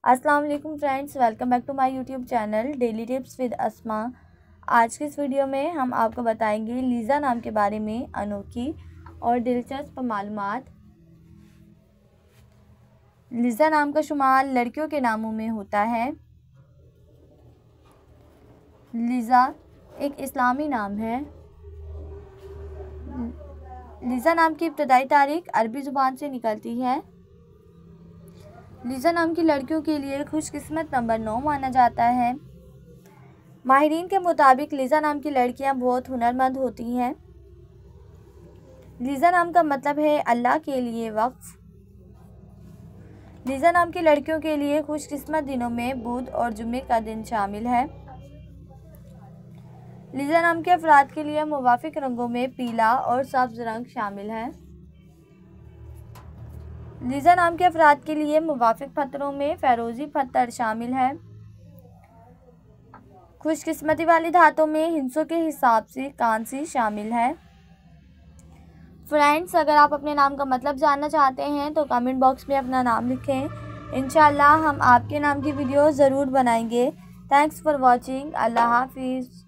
अस्सलाम वालेकुम friends, welcome back to my YouTube channel daily tips with Asma. आज की इस वीडियो में हम आपको बताएंगे लीज़ा नाम के बारे में अनोखी और दिलचस्प मालूमात। लीज़ा नाम का शुमार लड़कियों के नामों में होता है। लीज़ा एक इस्लामी नाम है। लीज़ा नाम की इब्तदाई तारीख अरबी ज़ुबान से निकलती है। लीज़ा नाम की लड़कियों के लिए खुशकिस्मत नंबर 9 माना जाता है। माहिरीन के मुताबिक लीज़ा नाम की लड़कियां बहुत हुनरमंद होती हैं। लीज़ा नाम का मतलब है अल्लाह के लिए वक्फ। लीज़ा नाम की लड़कियों के लिए खुशकिस्मत दिनों में बुध और जुम्मे का दिन शामिल है। लीज़ा नाम के अफराद के लिए मुवाफिक रंगों में पीला और सब्ज़ रंग शामिल है। लीज़ा नाम के अफराद के लिए मुवाफिक पत्थरों में फ़िरोज़ी पत्थर शामिल है। खुशकिस्मती वाली धातों में हिस्सों के हिसाब से कांसी शामिल है। फ्रेंड्स, अगर आप अपने नाम का मतलब जानना चाहते हैं तो कमेंट बॉक्स में अपना नाम लिखें। इंशाल्लाह हम आपके नाम की वीडियो ज़रूर बनाएंगे। Thanks for watching. अल्लाह हाफिज़।